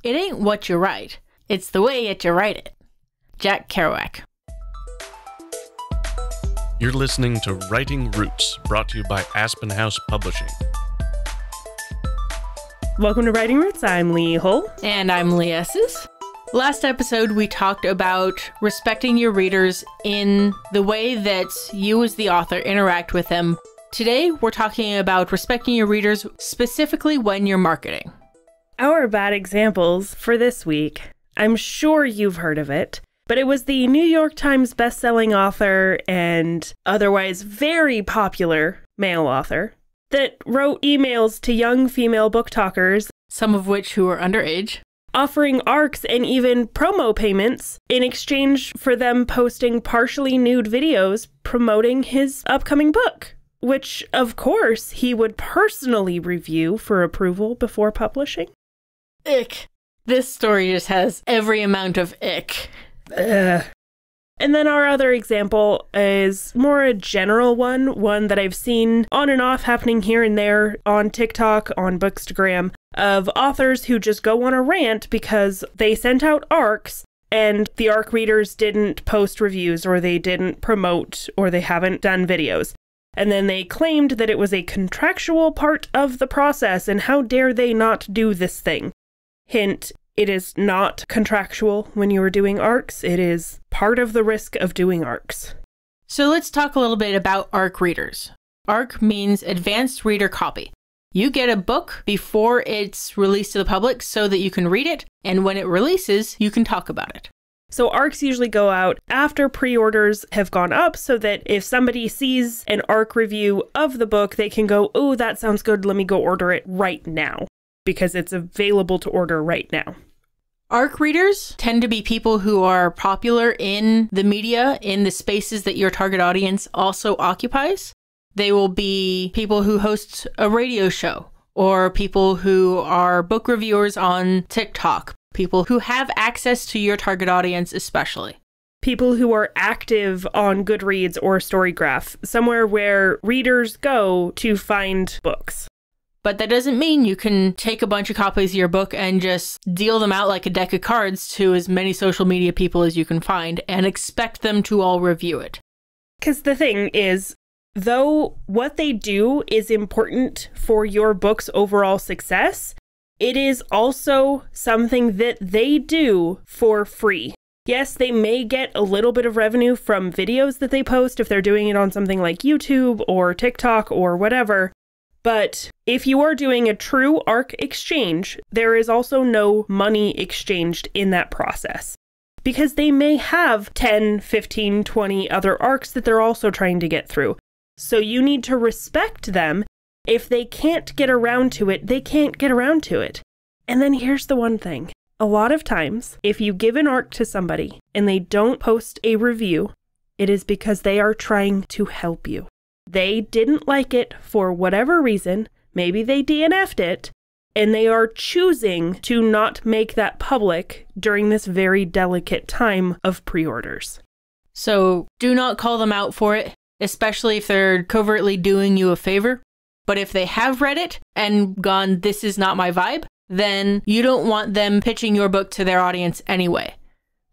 It ain't what you write, it's the way that you write it. Jack Kerouac. You're listening to Writing Roots, brought to you by Aspen House Publishing. Welcome to Writing Roots. I'm Lee Hull. And I'm Lee Esses. Last episode, we talked about respecting your readers in the way that you as the author interact with them. Today, we're talking about respecting your readers specifically when you're marketing. Our bad examples for this week. I'm sure you've heard of it, but it was the New York Times bestselling author and otherwise very popular male author that wrote emails to young female book talkers, some of which who are underage, offering ARCs and even promo payments in exchange for them posting partially nude videos promoting his upcoming book, which, of course, he would personally review for approval before publishing. Ick. This story just has every amount of ick. Ugh. And then our other example is more a general one that I've seen on and off happening here and there on TikTok, on Bookstagram, of authors who just go on a rant because they sent out ARCs and the ARC readers didn't post reviews or they didn't promote or they haven't done videos. And then they claimed that it was a contractual part of the process and how dare they not do this thing. Hint, it is not contractual when you are doing ARCs. It is part of the risk of doing ARCs. So let's talk a little bit about ARC readers. ARC means Advanced Reader Copy. You get a book before it's released to the public so that you can read it, and when it releases, you can talk about it. So ARCs usually go out after pre-orders have gone up so that if somebody sees an ARC review of the book, they can go, oh, that sounds good, let me go order it right now, because it's available to order right now. ARC readers tend to be people who are popular in the media, in the spaces that your target audience also occupies. They will be people who host a radio show, or people who are book reviewers on TikTok, people who have access to your target audience especially. People who are active on Goodreads or Storygraph, somewhere where readers go to find books. But that doesn't mean you can take a bunch of copies of your book and just deal them out like a deck of cards to as many social media people as you can find and expect them to all review it. Because the thing is, though what they do is important for your book's overall success, it is also something that they do for free. Yes, they may get a little bit of revenue from videos that they post if they're doing it on something like YouTube or TikTok or whatever. But if you are doing a true ARC exchange, there is also no money exchanged in that process. Because they may have 10, 15, 20 other ARCs that they're also trying to get through. So you need to respect them. If they can't get around to it, they can't get around to it. And then here's the one thing. A lot of times, if you give an ARC to somebody and they don't post a review, it is because they are trying to help you. They didn't like it for whatever reason, maybe they DNF'd it, and they are choosing to not make that public during this very delicate time of pre-orders. So do not call them out for it, especially if they're covertly doing you a favor. But if they have read it and gone, this is not my vibe, then you don't want them pitching your book to their audience anyway.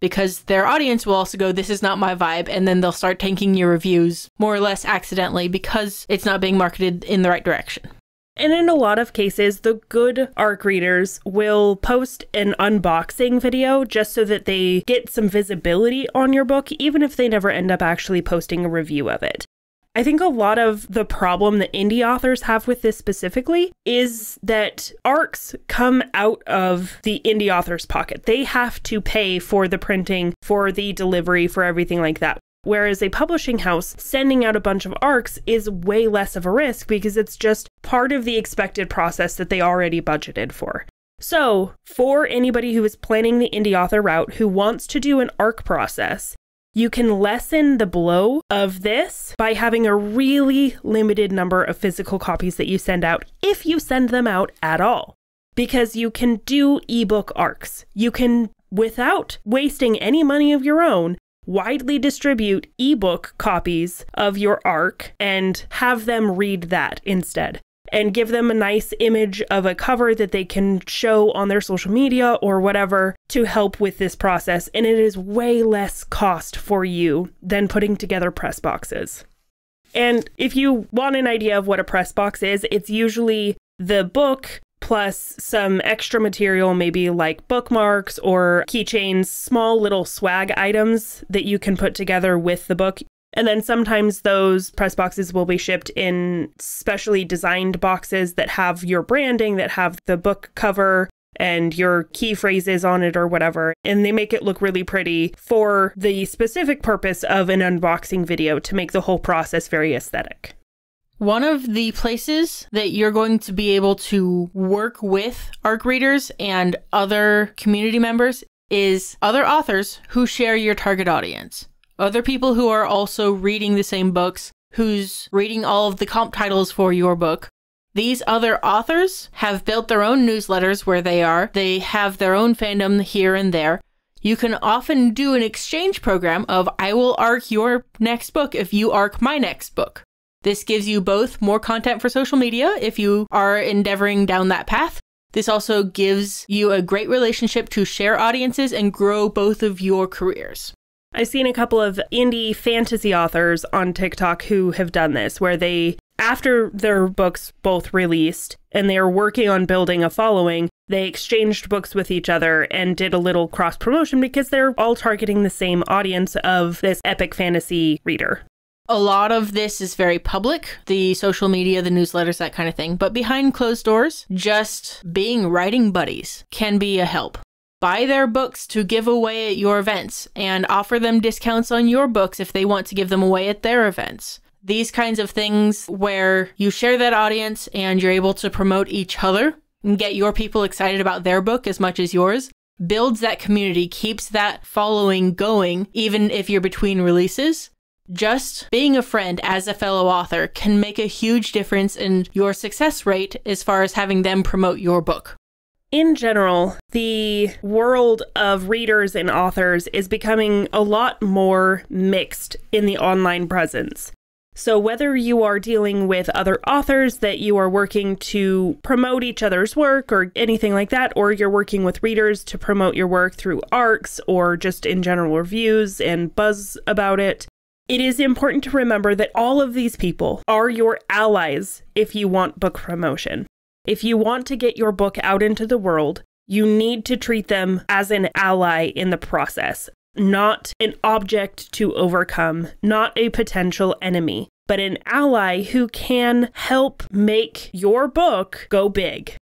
Because their audience will also go, this is not my vibe, and then they'll start tanking your reviews more or less accidentally because it's not being marketed in the right direction. And in a lot of cases, the good ARC readers will post an unboxing video just so that they get some visibility on your book, even if they never end up actually posting a review of it. I think a lot of the problem that indie authors have with this specifically is that ARCs come out of the indie author's pocket. They have to pay for the printing, for the delivery, for everything like that. Whereas a publishing house sending out a bunch of ARCs is way less of a risk because it's just part of the expected process that they already budgeted for. So, for anybody who is planning the indie author route who wants to do an ARC process, you can lessen the blow of this by having a really limited number of physical copies that you send out, if you send them out at all. Because you can do ebook ARCs. You can, without wasting any money of your own, widely distribute ebook copies of your ARC and have them read that instead. and give them a nice image of a cover that they can show on their social media or whatever to help with this process. And it is way less cost for you than putting together press boxes. And if you want an idea of what a press box is, it's usually the book plus some extra material, maybe like bookmarks or keychains, small little swag items that you can put together with the book. And then sometimes those press boxes will be shipped in specially designed boxes that have your branding, that have the book cover and your key phrases on it or whatever. And they make it look really pretty for the specific purpose of an unboxing video to make the whole process very aesthetic. One of the places that you're going to be able to work with ARC readers and other community members is other authors who share your target audience. Other people who are also reading the same books, who's reading all of the comp titles for your book. These other authors have built their own newsletters where they are. They have their own fandom here and there. You can often do an exchange program of, I will ARC your next book if you ARC my next book. This gives you both more content for social media if you are endeavoring down that path. This also gives you a great relationship to share audiences and grow both of your careers. I've seen a couple of indie fantasy authors on TikTok who have done this, where they, after their books both released and they are working on building a following, they exchanged books with each other and did a little cross promotion because they're all targeting the same audience of this epic fantasy reader. A lot of this is very public, the social media, the newsletters, that kind of thing. But behind closed doors, just being writing buddies can be a help. Buy their books to give away at your events and offer them discounts on your books if they want to give them away at their events. These kinds of things where you share that audience and you're able to promote each other and get your people excited about their book as much as yours, builds that community, keeps that following going, even if you're between releases. Just being a friend as a fellow author can make a huge difference in your success rate as far as having them promote your book. In general, the world of readers and authors is becoming a lot more mixed in the online presence. So whether you are dealing with other authors that you are working to promote each other's work or anything like that, or you're working with readers to promote your work through ARCs or just in general reviews and buzz about it, it is important to remember that all of these people are your allies if you want book promotion. If you want to get your book out into the world, you need to treat them as an ally in the process, not an object to overcome, not a potential enemy, but an ally who can help make your book go big.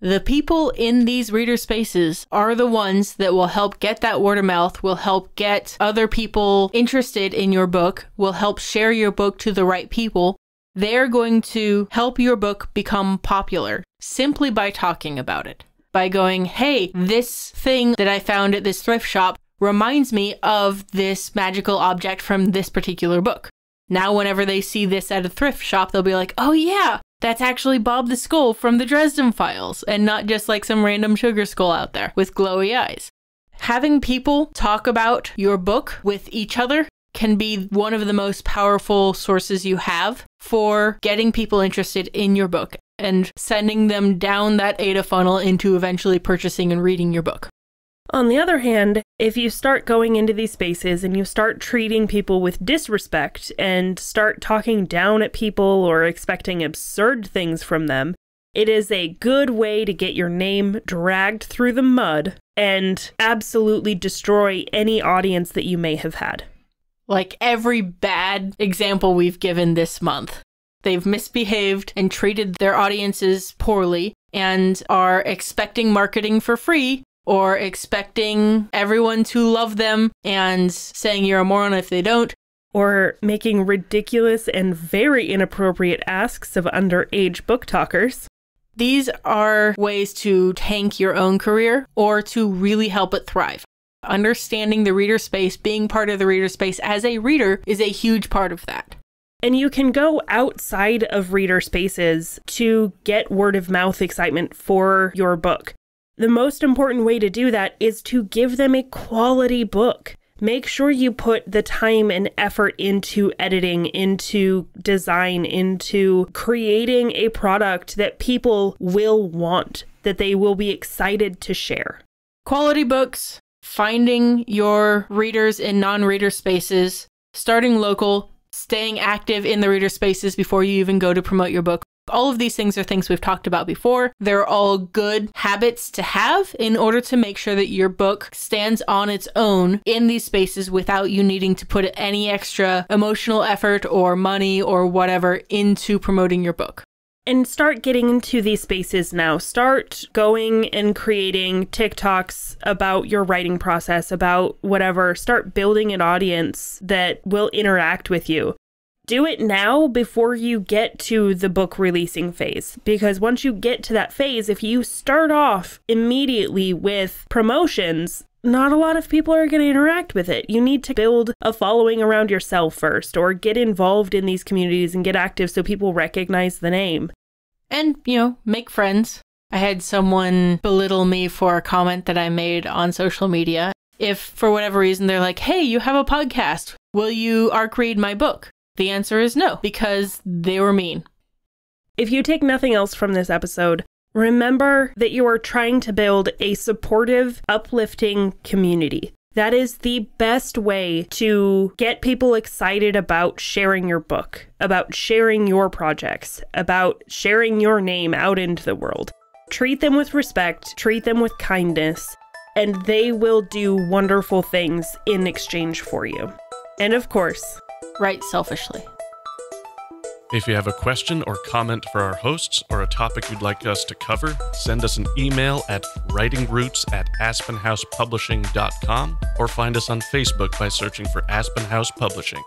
The people in these reader spaces are the ones that will help get that word of mouth, will help get other people interested in your book, will help share your book to the right people. They're going to help your book become popular simply by talking about it. By going, hey, this thing that I found at this thrift shop reminds me of this magical object from this particular book. Now, whenever they see this at a thrift shop, they'll be like, oh yeah, that's actually Bob the Skull from the Dresden Files, and not just like some random sugar skull out there with glowy eyes. Having people talk about your book with each other can be one of the most powerful sources you have for getting people interested in your book and sending them down that AIDA funnel into eventually purchasing and reading your book. On the other hand, if you start going into these spaces and you start treating people with disrespect and start talking down at people or expecting absurd things from them, it is a good way to get your name dragged through the mud and absolutely destroy any audience that you may have had. Like every bad example we've given this month. They've misbehaved and treated their audiences poorly and are expecting marketing for free, or expecting everyone to love them and saying you're a moron if they don't. Or making ridiculous and very inappropriate asks of underage book talkers. These are ways to tank your own career or to really help it thrive. Understanding the reader space, being part of the reader space as a reader is a huge part of that. And you can go outside of reader spaces to get word of mouth excitement for your book. The most important way to do that is to give them a quality book. make sure you put the time and effort into editing, into design, into creating a product that people will want, that they will be excited to share. Quality books, finding your readers in non-reader spaces, starting local, staying active in the reader spaces before you even go to promote your book. All of these things are things we've talked about before. They're all good habits to have in order to make sure that your book stands on its own in these spaces without you needing to put any extra emotional effort or money or whatever into promoting your book. And start getting into these spaces now. Start going and creating TikToks about your writing process, about whatever. Start building an audience that will interact with you. Do it now before you get to the book releasing phase, because once you get to that phase, if you start off immediately with promotions, not a lot of people are going to interact with it. You need to build a following around yourself first, or get involved in these communities and get active so people recognize the name. And, make friends. I had someone belittle me for a comment that I made on social media. If for whatever reason they're like, hey, you have a podcast, will you arc read my book? The answer is no, because they were mean. If you take nothing else from this episode, remember that you are trying to build a supportive, uplifting community. That is the best way to get people excited about sharing your book, about sharing your projects, about sharing your name out into the world. Treat them with respect, treat them with kindness, and they will do wonderful things in exchange for you. And of course, write selfishly. If you have a question or comment for our hosts or a topic you'd like us to cover, send us an email at writingroots@aspenhousepublishing.com or find us on Facebook by searching for Aspen House Publishing.